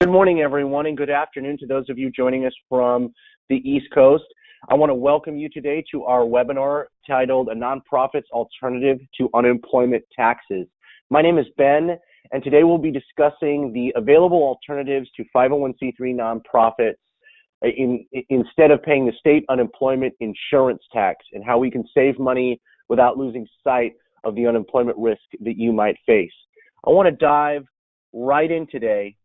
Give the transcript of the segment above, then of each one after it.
Good morning, everyone, and good afternoon to those of you joining us from the East Coast. I want to welcome you today to our webinar titled A Nonprofit's Alternative to Unemployment Taxes. My name is Ben, and today we'll be discussing the available alternatives to 501c3 nonprofits instead of paying the state unemployment insurance tax, and how we can save money without losing sight of the unemployment risk that you might face. I want to dive right in today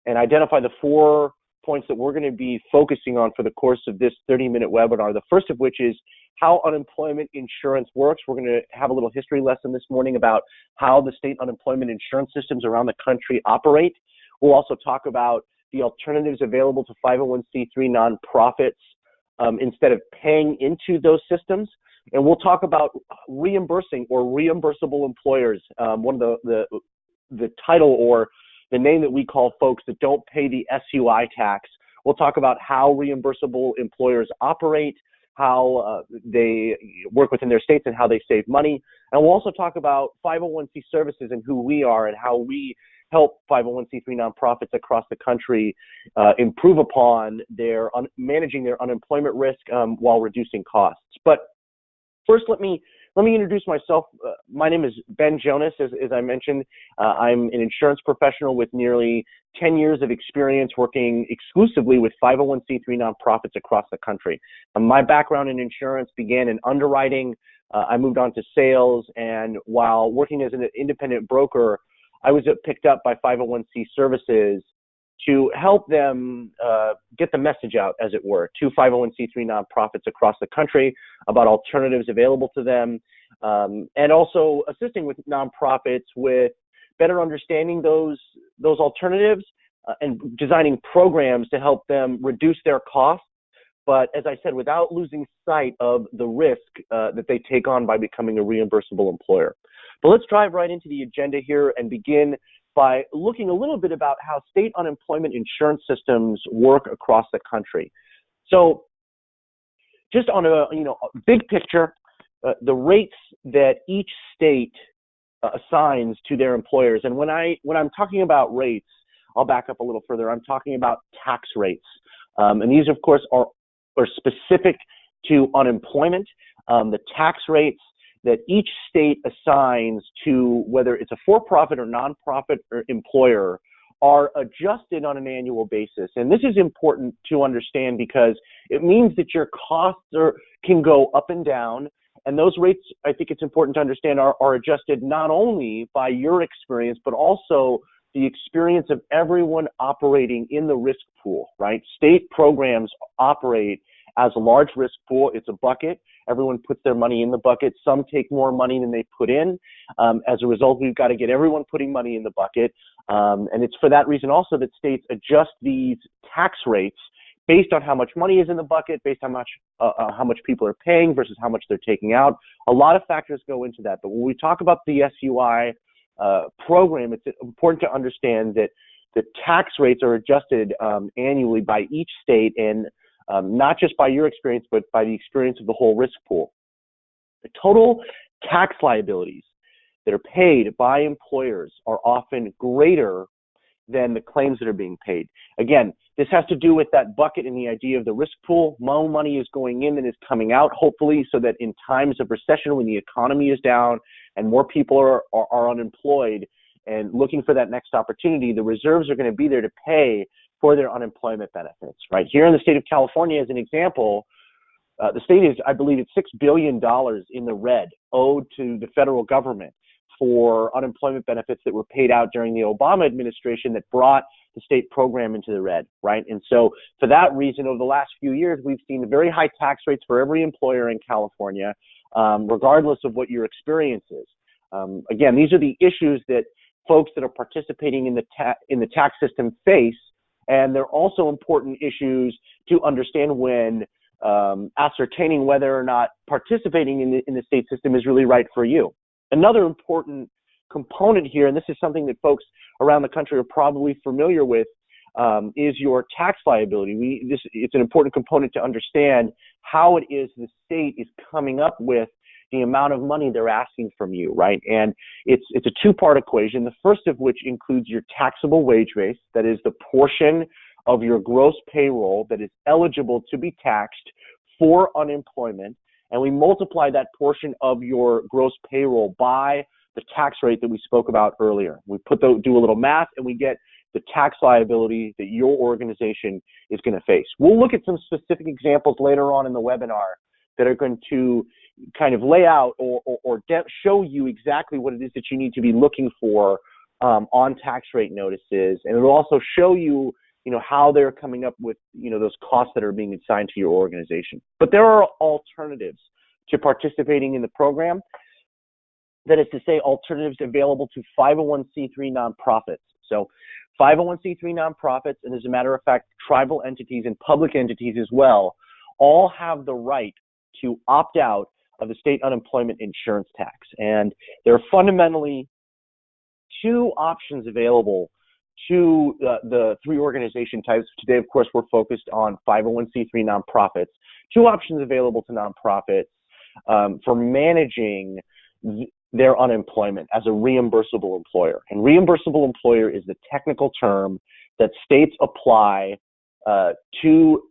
and identify the 4 points that we're going to be focusing on for the course of this 30-minute webinar. The first of which is how unemployment insurance works. We're going to have a little history lesson this morning about how the state unemployment insurance systems around the country operate. We'll also talk about the alternatives available to 501c3 nonprofits instead of paying into those systems. And we'll talk about reimbursing or reimbursable employers, one of the title or the name that we call folks that don't pay the SUI tax. We'll talk about how reimbursable employers operate, how they work within their states and how they save money. And we'll also talk about 501c services and who we are and how we help 501c3 nonprofits across the country improve upon their managing their unemployment risk while reducing costs. But first, let me introduce myself. My name is Ben Jonas, as I mentioned. I'm an insurance professional with nearly 10 years of experience working exclusively with 501c3 nonprofits across the country. My background in insurance began in underwriting. I moved on to sales, and while working as an independent broker, I was picked up by 501c services to help them get the message out, as it were, to 501c3 nonprofits across the country about alternatives available to them, and also assisting with nonprofits with better understanding those alternatives and designing programs to help them reduce their costs, but as I said, without losing sight of the risk that they take on by becoming a reimbursable employer. But let's dive right into the agenda here and begin by looking a little bit about how state unemployment insurance systems work across the country. So just on a big picture, the rates that each state assigns to their employers, and when I'm talking about rates, I'll back up a little further. I'm talking about tax rates, and these of course are specific to unemployment. The tax rates that each state assigns to whether it's a for-profit or nonprofit or employer are adjusted on an annual basis. And this is important to understand because it means that your costs can go up and down, and those rates, I think it's important to understand, are adjusted not only by your experience, but also the experience of everyone operating in the risk pool, right? State programs operate as a large risk pool. It's a bucket. Everyone puts their money in the bucket. Some take more money than they put in. As a result, we've got to get everyone putting money in the bucket. And it's for that reason also that states adjust these tax rates based on how much money is in the bucket, based on how much people are paying versus how much they're taking out. A lot of factors go into that. But when we talk about the SUI program, it's important to understand that the tax rates are adjusted annually by each state, and not just by your experience, but by the experience of the whole risk pool. The total tax liabilities that are paid by employers are often greater than the claims that are being paid. Again, this has to do with that bucket and the idea of the risk pool. More money is going in than is coming out, hopefully, so that in times of recession, when the economy is down and more people are unemployed and looking for that next opportunity, the reserves are going to be there to pay for their unemployment benefits, right? Here in the state of California, as an example, the state is, I believe it's $6 billion in the red owed to the federal government for unemployment benefits that were paid out during the Obama administration that brought the state program into the red, right? And so for that reason, over the last few years, we've seen very high tax rates for every employer in California, regardless of what your experience is. Again, these are the issues that folks that are participating in the tax system face. And they're also important issues to understand when ascertaining whether or not participating in the state system is really right for you. Another important component here, and this is something that folks around the country are probably familiar with, is your tax liability. It's an important component to understand how it is the state is coming up with the amount of money they're asking from you, right? And it's a two-part equation, the first of which includes your taxable wage base, that is the portion of your gross payroll that is eligible to be taxed for unemployment, and we multiply that portion of your gross payroll by the tax rate that we spoke about earlier. We do a little math, and we get the tax liability that your organization is going to face. We'll look at some specific examples later on in the webinar that are going to kind of lay out or show you exactly what it is that you need to be looking for on tax rate notices, and it'll also show you, how they're coming up with, those costs that are being assigned to your organization. But there are alternatives to participating in the program. That is to say, alternatives available to 501c3 nonprofits. So 501c3 nonprofits, and as a matter of fact, tribal entities and public entities as well, all have the right to opt out of the state unemployment insurance tax. And there are fundamentally two options available to the three organization types. Today, of course, we're focused on 501c3 nonprofits. Two options available to nonprofits for managing their unemployment as a reimbursable employer. And reimbursable employer is the technical term that states apply to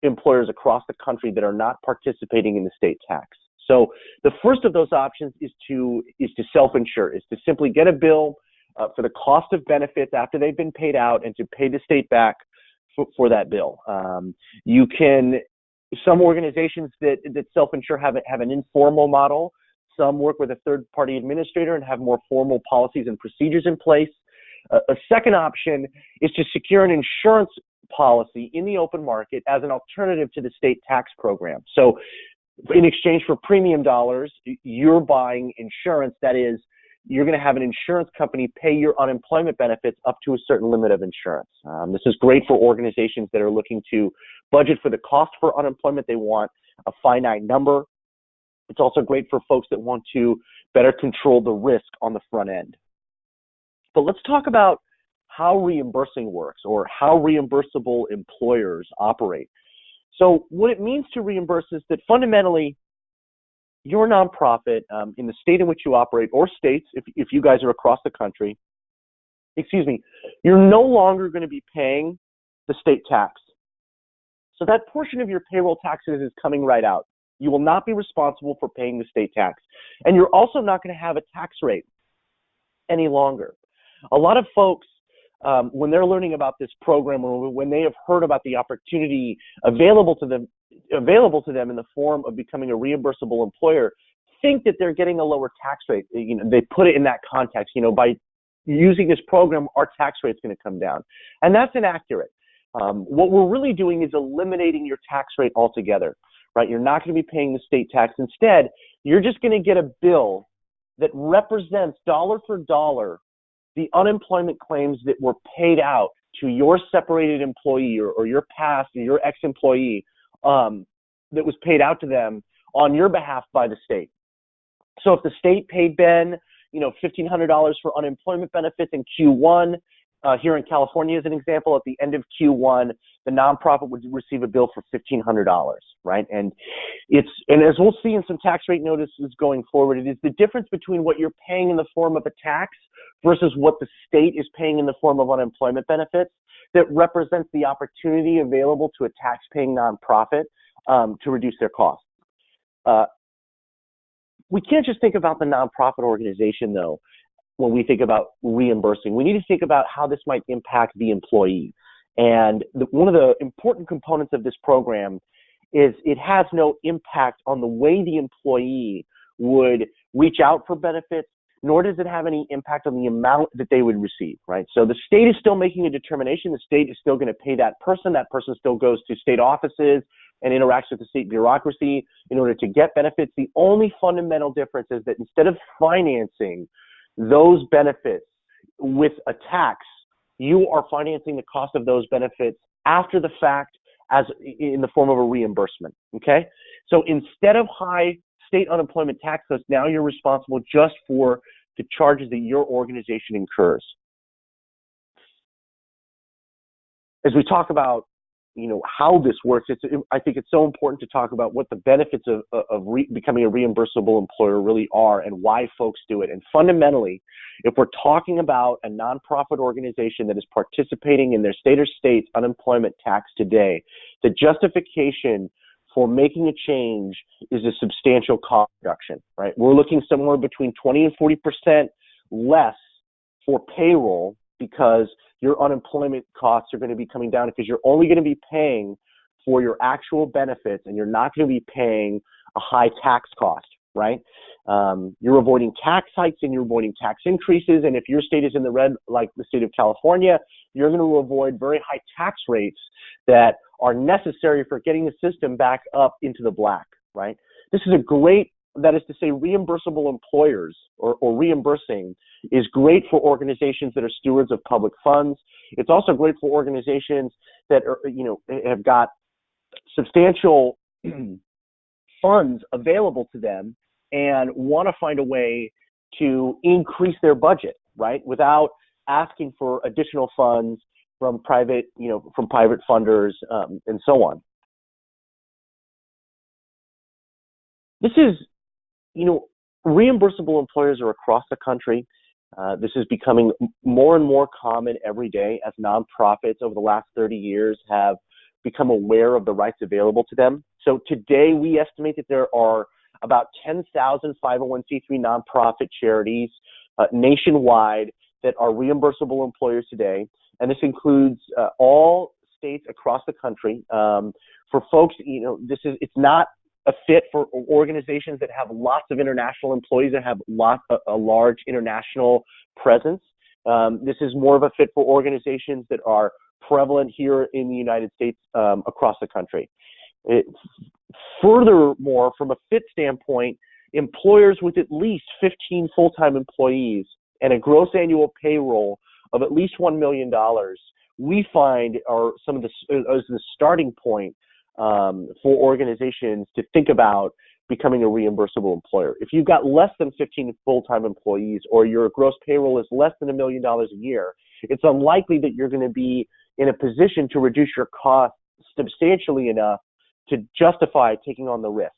employers across the country that are not participating in the state tax. So the first of those options is to self-insure, is to simply get a bill for the cost of benefits after they've been paid out and to pay the state back for that bill. Some organizations that self-insure have an informal model. Some work with a third-party administrator and have more formal policies and procedures in place. A second option is to secure an insurance policy in the open market as an alternative to the state tax program. So in exchange for premium dollars, you're buying insurance. That is, you're going to have an insurance company pay your unemployment benefits up to a certain limit of insurance. This is great for organizations that are looking to budget for the cost for unemployment. They want a finite number. It's also great for folks that want to better control the risk on the front end. But let's talk about how reimbursing works, or how reimbursable employers operate. So what it means to reimburse is that fundamentally, your nonprofit in the state in which you operate, or states, if you guys are across the country, you're no longer going to be paying the state tax. So that portion of your payroll taxes is coming right out. You will not be responsible for paying the state tax. And you're also not going to have a tax rate any longer. A lot of folks, when they're learning about this program, or when they have heard about the opportunity available to them in the form of becoming a reimbursable employer, think that they're getting a lower tax rate. They put it in that context. By using this program, our tax rate's going to come down. And that's inaccurate. What we're really doing is eliminating your tax rate altogether. Right? You're not going to be paying the state tax. Instead, you're just going to get a bill that represents dollar for dollar the unemployment claims that were paid out to your separated employee or your past or your ex-employee that was paid out to them on your behalf by the state. So if the state paid Ben, $1,500 for unemployment benefits in Q1, here in California as an example, at the end of Q1, the nonprofit would receive a bill for $1,500, right? And as we'll see in some tax rate notices going forward, it is the difference between what you're paying in the form of a tax versus what the state is paying in the form of unemployment benefits that represents the opportunity available to a tax-paying nonprofit to reduce their costs. We can't just think about the nonprofit organization, though, when we think about reimbursing. We need to think about how this might impact the employee. And one of the important components of this program is it has no impact on the way the employee would reach out for benefits, nor does it have any impact on the amount that they would receive, right? So the state is still making a determination. The state is still going to pay that person. That person still goes to state offices and interacts with the state bureaucracy in order to get benefits. The only fundamental difference is that instead of financing those benefits with a tax, you are financing the cost of those benefits after the fact as in the form of a reimbursement, okay? So instead of high state unemployment tax costs, now you're responsible just for the charges that your organization incurs. As we talk about how this works, I think it's so important to talk about what the benefits of becoming a reimbursable employer really are and why folks do it. And fundamentally, if we're talking about a nonprofit organization that is participating in their state or state's unemployment tax today, the justification for making a change is a substantial cost reduction, right? We're looking somewhere between 20 and 40% less for payroll, because your unemployment costs are going to be coming down because you're only going to be paying for your actual benefits, and you're not going to be paying a high tax cost, right? You're avoiding tax hikes and you're avoiding tax increases. And if your state is in the red, like the state of California, you're going to avoid very high tax rates that are necessary for getting the system back up into the black, right? This is a great, that is to say, reimbursable employers or reimbursing is great for organizations that are stewards of public funds. It's also great for organizations that are, have got substantial funds available to them and want to find a way to increase their budget, right, without asking for additional funds from private, from private funders and so on. This is, reimbursable employers are across the country. This is becoming more and more common every day as nonprofits over the last 30 years have become aware of the rights available to them. So today we estimate that there are about 10,000 501c3 nonprofit charities nationwide that are reimbursable employers today. And this includes all states across the country. For folks, it's not a fit for organizations that have lots of international employees, that have a large international presence. This is more of a fit for organizations that are prevalent here in the United States across the country. Furthermore, from a fit standpoint, employers with at least 15 full-time employees and a gross annual payroll of at least $1 million, we find are some of the starting point for organizations to think about becoming a reimbursable employer. If you've got less than 15 full-time employees or your gross payroll is less than $1 million a year, it's unlikely that you're going to be in a position to reduce your costs substantially enough to justify taking on the risks.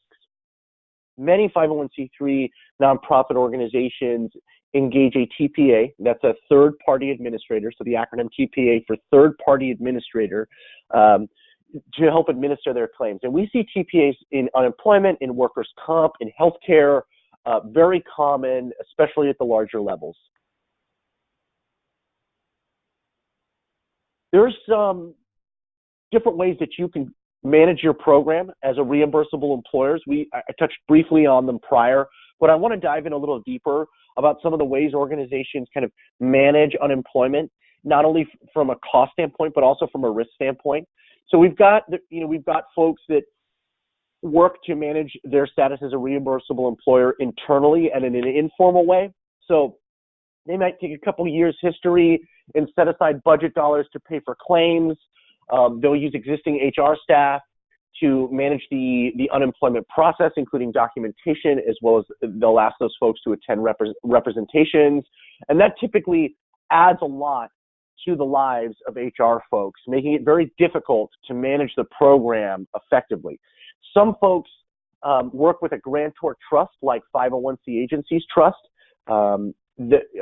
Many 501c3 nonprofit organizations engage a TPA, that's a third-party administrator, so the acronym TPA for third-party administrator, to help administer their claims. And we see TPAs in unemployment, in workers' comp, in healthcare, very common, especially at the larger levels. There's some different ways that you can manage your program as a reimbursable employer. I touched briefly on them prior, but I want to dive in a little deeper about some of the ways organizations kind of manage unemployment, not only from a cost standpoint, but also from a risk standpoint. So we've got folks that work to manage their status as a reimbursable employer internally and in an informal way. So they might take a couple of years history and set aside budget dollars to pay for claims. They'll use existing HR staff to manage the unemployment process, including documentation, as well as they'll ask those folks to attend representations. And that typically adds a lot to the lives of HR folks, making it very difficult to manage the program effectively. Some folks work with a grantor trust like 501c Agencies Trust. A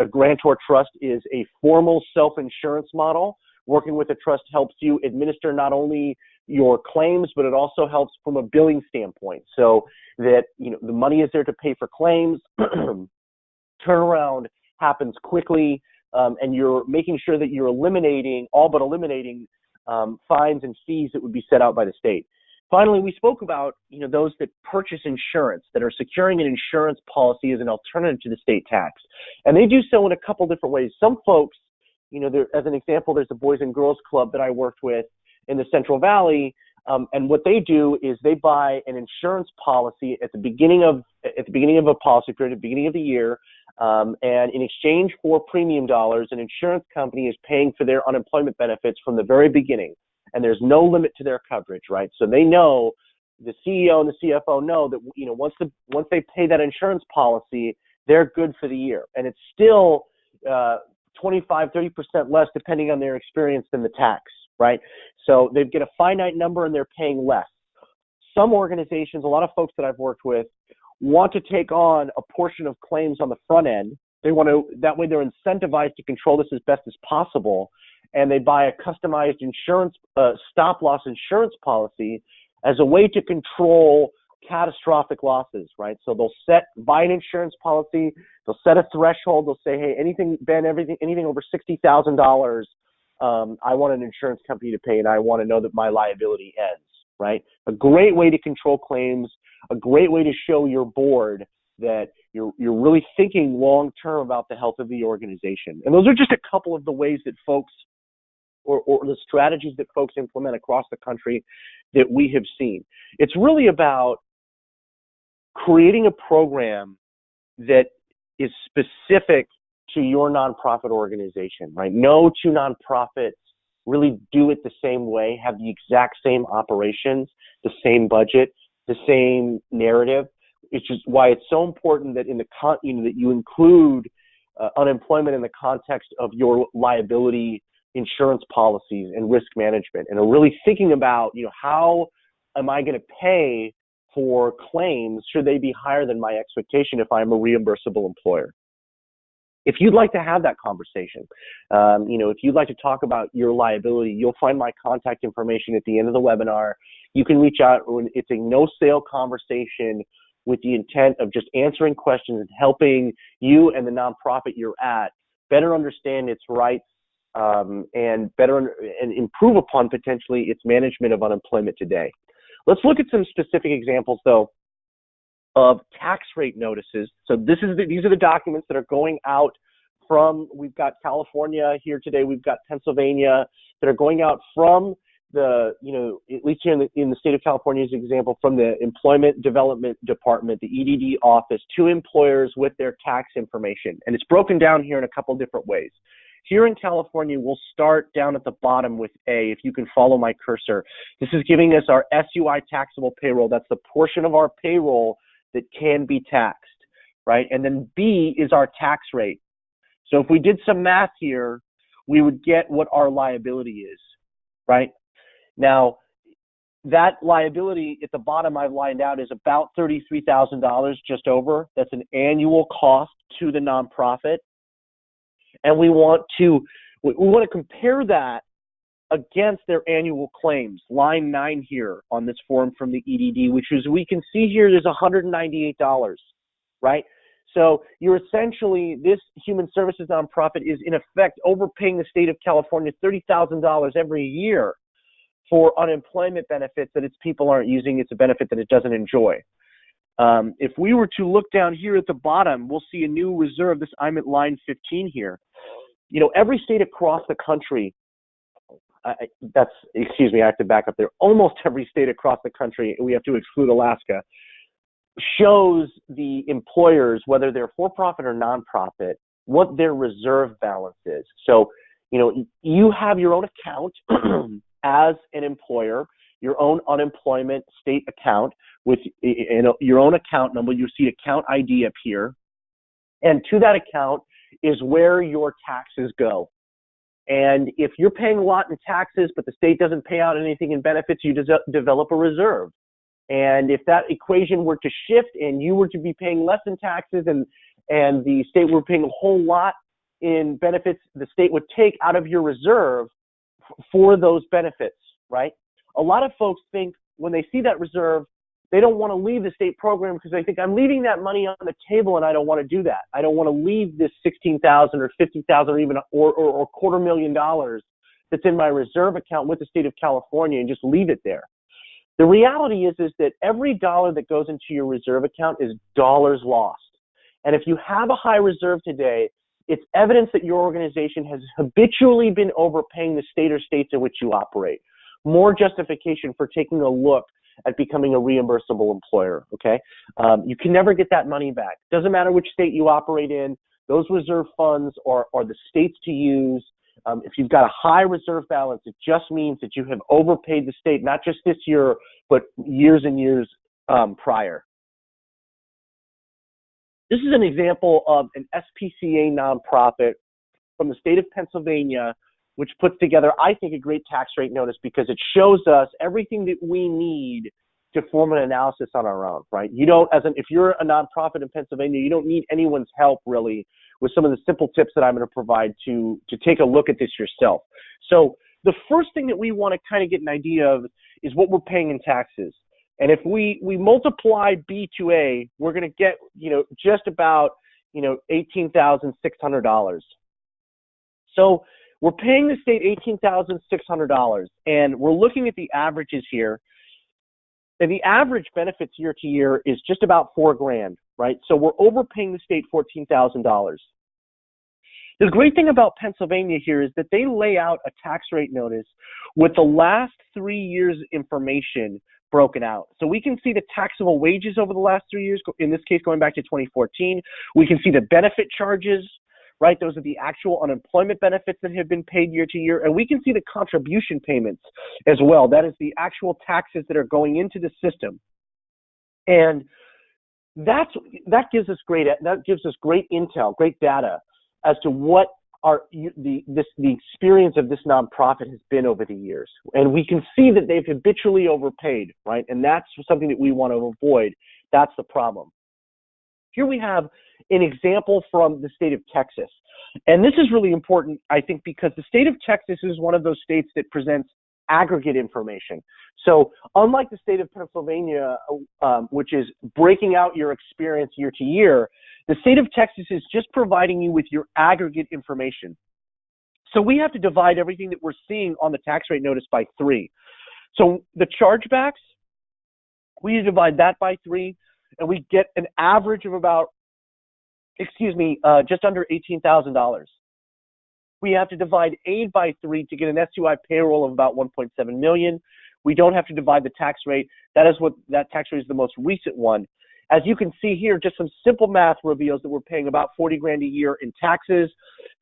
grantor trust is a formal self-insurance model. Working with a trust helps you administer not only your claims, but it also helps from a billing standpoint, so that the money is there to pay for claims. Turnaround happens quickly, and you're making sure that you're eliminating fines and fees that would be set out by the state. Finally, we spoke about those that purchase insurance, that are securing an insurance policy as an alternative to the state tax, and they do so in a couple different ways. Some folks, as an example, there's a Boys and Girls Club that I worked with in the Central Valley, and what they do is they buy an insurance policy at the beginning of a policy period, at the beginning of the year, and in exchange for premium dollars, an insurance company is paying for their unemployment benefits from the very beginning, and there's no limit to their coverage, right? So they know, the CEO and the CFO know that once they pay that insurance policy, they're good for the year, and it's still 25-30% less depending on their experience than the tax, right? So they get a finite number and they're paying less. Some organizations, a lot of folks that I've worked with, want to take on a portion of claims on the front end. They want to, that way they're incentivized to control this as best as possible. And they buy a customized insurance, stop loss insurance policy as a way to control catastrophic losses, right? So they'll buy an insurance policy, they'll set a threshold, they'll say, hey, anything over $60,000, I want an insurance company to pay, and I want to know that my liability ends, right? A great way to control claims, a great way to show your board that you're really thinking long-term about the health of the organization. And those are just a couple of the ways that folks, or the strategies that folks implement across the country that we have seen. It's really about creating a program that is specific to your nonprofit organization, right? No two nonprofits really do it the same way, have the exact same operations, the same budget, the same narrative. It's just why it's so important that that you include unemployment in the context of your liability insurance policies and risk management, and are really thinking about, how am I going to pay for claims? Should they be higher than my expectation if I'm a reimbursable employer? If you'd like to have that conversation, if you'd like to talk about your liability, you'll find my contact information at the end of the webinar. You can reach out. It's a no-sale conversation with the intent of just answering questions and helping you and the nonprofit you're at better understand its rights and improve upon potentially its management of unemployment today. Let's look at some specific examples, though, of tax rate notices. So these are the documents that are going out from, we've got California here today, we've got Pennsylvania, that are going out from the, at least here in the state of California as an example, from the Employment Development Department, the EDD office, to employers with their tax information. And it's broken down here in a couple different ways. Here in California, we'll start down at the bottom with A, if you can follow my cursor. This is giving us our SUI taxable payroll. That's the portion of our payroll that can be taxed, right? And then B is our tax rate. So if we did some math here, we would get what our liability is, right? Now, that liability at the bottom I've lined out is about $33,000, just over. That's an annual cost to the nonprofit. And we want to compare that against their annual claims. Line 9 here on this form from the EDD, which is, we can see here there's $198, right? So you're essentially, this human services nonprofit is in effect overpaying the state of California $30,000 every year for unemployment benefits that its people aren't using. It's a benefit that it doesn't enjoy. If we were to look down here at the bottom, we'll see a new reserve. I'm at line 15 here. Every state across the country, excuse me, I have to back up there. Almost every state across the country, we have to exclude Alaska, shows the employers, whether they're for-profit or nonprofit, what their reserve balance is. So, you have your own account as an employer, your own unemployment state account with your own account number. You see account ID up here. And to that account is where your taxes go. And if you're paying a lot in taxes, but the state doesn't pay out anything in benefits, you develop a reserve. And if that equation were to shift and you were to be paying less in taxes and the state were paying a whole lot in benefits, the state would take out of your reserve for those benefits, right? A lot of folks think when they see that reserve, they don't want to leave the state program because they think, I'm leaving that money on the table and I don't want to do that. I don't want to leave this $16,000 or $50,000 or even or $250,000 that's in my reserve account with the state of California and just leave it there. The reality is that every dollar that goes into your reserve account is dollars lost. And if you have a high reserve today, it's evidence that your organization has habitually been overpaying the state or states in which you operate. More justification for taking a look at becoming a reimbursable employer, okay? You can never get that money back. Doesn't matter which state you operate in. Those reserve funds are the states to use. If you've got a high reserve balance, it just means that you have overpaid the state, not just this year, but years and years prior. This is an example of an SPCA nonprofit from the state of Pennsylvania which puts together, I think, a great tax rate notice because it shows us everything that we need to form an analysis on our own, right? You don't, if you're a nonprofit in Pennsylvania, you don't need anyone's help really with some of the simple tips that I'm going to provide to take a look at this yourself. So the first thing that we want to kind of get an idea of is what we're paying in taxes. And if we multiply B to A, we're going to get, just about, $18,600. So we're paying the state $18,600, and we're looking at the averages here. And the average benefits year to year is just about $4,000, right? So we're overpaying the state $14,000. The great thing about Pennsylvania here is that they lay out a tax rate notice with the last 3 years information broken out. So we can see the taxable wages over the last 3 years, in this case going back to 2014. We can see the benefit charges, right? Those are the actual unemployment benefits that have been paid year to year. And we can see the contribution payments as well. That is the actual taxes that are going into the system. And that gives us great intel, great data as to what the experience of this nonprofit has been over the years. And we can see that they've habitually overpaid, right? And that's something that we want to avoid. That's the problem. Here we have an example from the state of Texas. And this is really important, I think, because the state of Texas is one of those states that presents aggregate information. So unlike the state of Pennsylvania, which is breaking out your experience year to year, the state of Texas is just providing you with your aggregate information. So we have to divide everything that we're seeing on the tax rate notice by 3. So the chargebacks, we divide that by 3, and we get an average of about, just under $18,000. We have to divide aid by 3 to get an SUI payroll of about 1.7 million. We don't have to divide the tax rate. That tax rate is the most recent one. As you can see here, just some simple math reveals that we're paying about $40,000 a year in taxes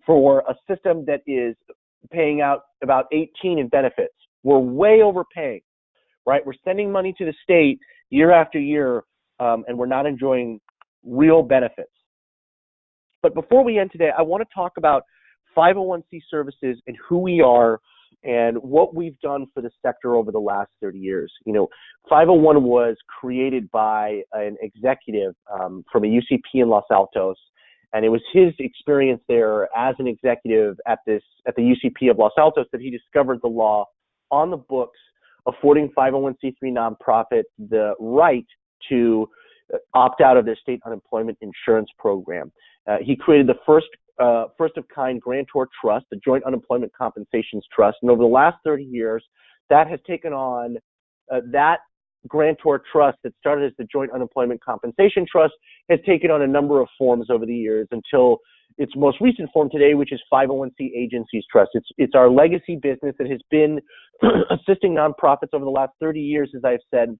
for a system that is paying out about 18 in benefits. We're way overpaying, right? We're sending money to the state year after year, and we're not enjoying real benefits. But before we end today, I want to talk about 501c services and who we are and what we've done for the sector over the last 30 years. 501 was created by an executive from a UCP in Los Altos, and it was his experience there as an executive at the UCP of Los Altos that he discovered the law on the books affording 501c3 nonprofits the right to opt out of their state unemployment insurance program. He created the first of kind grantor trust, the Joint Unemployment Compensations Trust, and over the last 30 years, that has taken on that grantor trust that started as the Joint Unemployment Compensation Trust has taken on a number of forms over the years until its most recent form today, which is 501c Agencies Trust. It's our legacy business that has been assisting nonprofits over the last 30 years, as I've said,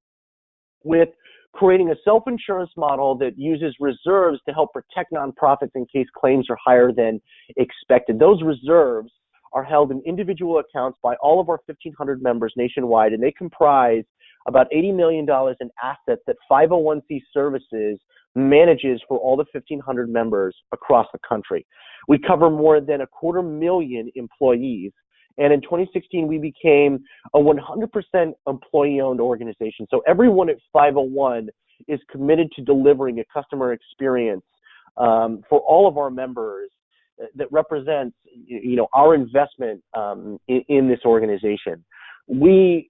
with creating a self-insurance model that uses reserves to help protect nonprofits in case claims are higher than expected. Those reserves are held in individual accounts by all of our 1,500 members nationwide, and they comprise about $80 million in assets that 501c Services manages for all the 1,500 members across the country. We cover more than 250,000 employees. And in 2016, we became a 100% employee-owned organization. So everyone at 501 is committed to delivering a customer experience for all of our members that represents, our investment in this organization. In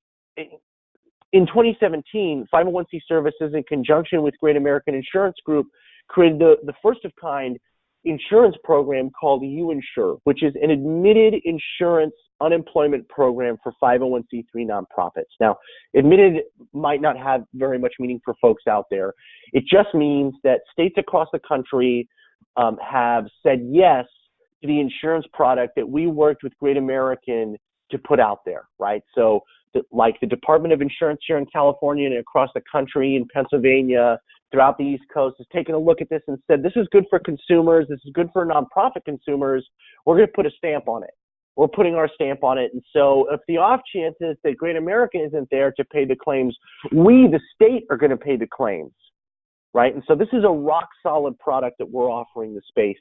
2017, 501c Services, in conjunction with Great American Insurance Group, created the first of kind insurance program called U-Insure, which is an admitted insurance unemployment program for 501c3 nonprofits. Now, admitted might not have very much meaning for folks out there. It just means that states across the country have said yes to the insurance product that we worked with Great American to put out there, right? So like the Department of Insurance here in California and across the country in Pennsylvania, throughout the East Coast, has taken a look at this and said, this is good for consumers, this is good for nonprofit consumers, we're going to put a stamp on it. We're putting our stamp on it. And so if the off chance is that Great American isn't there to pay the claims, we, the state, are going to pay the claims, right? And so this is a rock solid product that we're offering the space.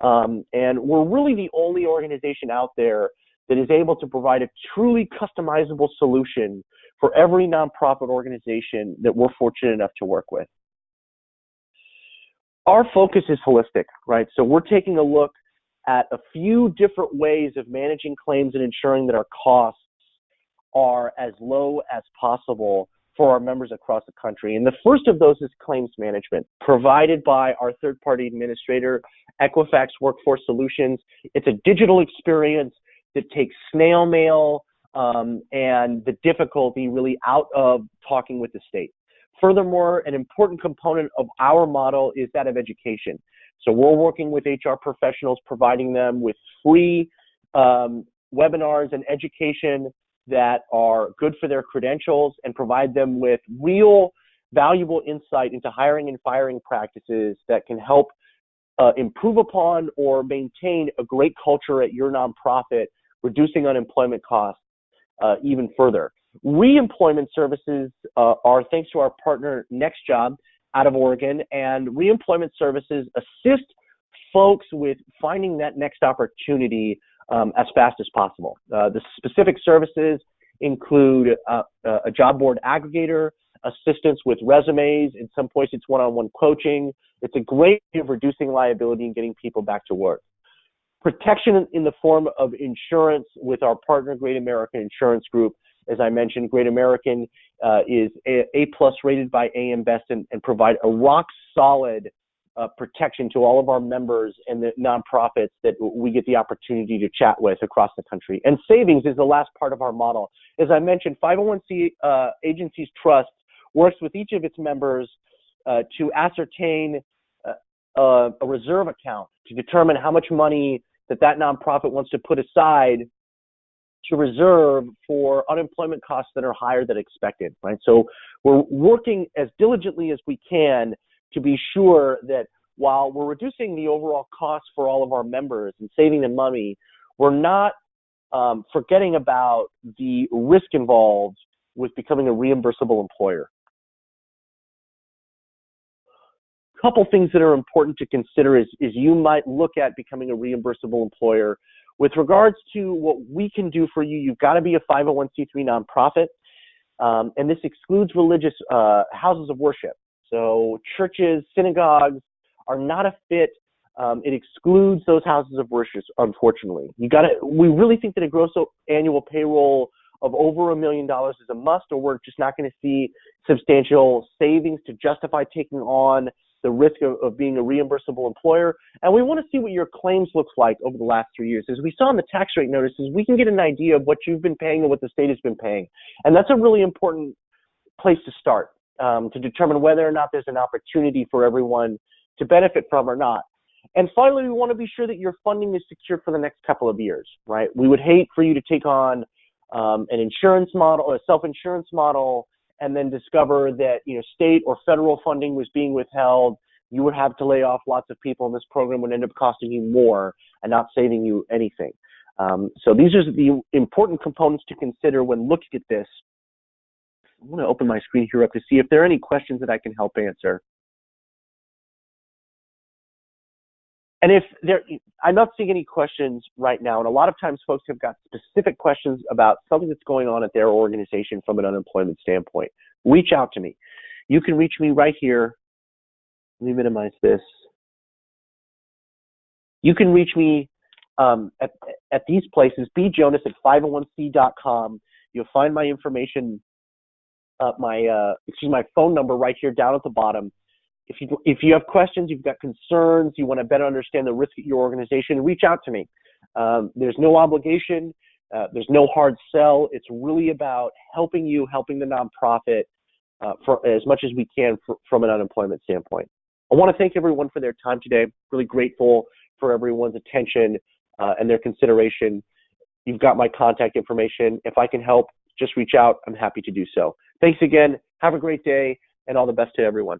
And we're really the only organization out there that is able to provide a truly customizable solution for every nonprofit organization that we're fortunate enough to work with. Our focus is holistic, right? So we're taking a look at a few different ways of managing claims and ensuring that our costs are as low as possible for our members across the country. And the first of those is claims management, provided by our third-party administrator, Equifax Workforce Solutions. It's a digital experience that takes snail mail and the difficulty really out of talking with the state. Furthermore, an important component of our model is that of education. So we're working with HR professionals, providing them with free webinars and education that are good for their credentials and provide them with real valuable insight into hiring and firing practices that can help improve upon or maintain a great culture at your nonprofit, reducing unemployment costs even further. Reemployment services are thanks to our partner NextJob out of Oregon, and reemployment services assist folks with finding that next opportunity as fast as possible. The specific services include a job board aggregator, assistance with resumes, in some places it's one-on-one coaching. It's a great way of reducing liability and getting people back to work. Protection in the form of insurance with our partner, Great American Insurance Group. As I mentioned, Great American is A+ rated by AM Best and provide a rock-solid protection to all of our members and the nonprofits that we get the opportunity to chat with across the country. And savings is the last part of our model. As I mentioned, 501c Agencies Trust works with each of its members to ascertain a reserve account to determine how much money that nonprofit wants to put aside to reserve for unemployment costs that are higher than expected, right? So we're working as diligently as we can to be sure that while we're reducing the overall cost for all of our members and saving them money, we're not forgetting about the risk involved with becoming a reimbursable employer. Couple things that are important to consider is you might look at becoming a reimbursable employer. With regards to what we can do for you, you've got to be a 501c3 nonprofit, and this excludes religious houses of worship. So churches, synagogues are not a fit. It excludes those houses of worship, unfortunately. We really think that a gross annual payroll of over $1 million is a must, or we're just not going to see substantial savings to justify taking on the risk of being a reimbursable employer. And we want to see what your claims looks like over the last 3 years. As we saw in the tax rate notices, we can get an idea of what you've been paying and what the state has been paying. And that's a really important place to start to determine whether or not there's an opportunity for everyone to benefit from or not. And finally, we want to be sure that your funding is secured for the next couple of years, right? We would hate for you to take on an insurance model or a self-insurance model and then discover that state or federal funding was being withheld. You would have to lay off lots of people, and this program would end up costing you more and not saving you anything. So these are the important components to consider when looking at this. I'm going to open my screen here up to see if there are any questions that I can help answer. And I'm not seeing any questions right now, and a lot of times folks have got specific questions about something that's going on at their organization from an unemployment standpoint. Reach out to me. You can reach me right here. Let me minimize this. You can reach me at these places, bjonas@501c.com. You'll find my information, my phone number right here down at the bottom. If you have questions, you've got concerns, you want to better understand the risk at your organization, reach out to me. There's no obligation. There's no hard sell. It's really about helping the nonprofit for as much as we can from an unemployment standpoint. I want to thank everyone for their time today. Really grateful for everyone's attention and their consideration. You've got my contact information. If I can help, just reach out. I'm happy to do so. Thanks again. Have a great day, and all the best to everyone.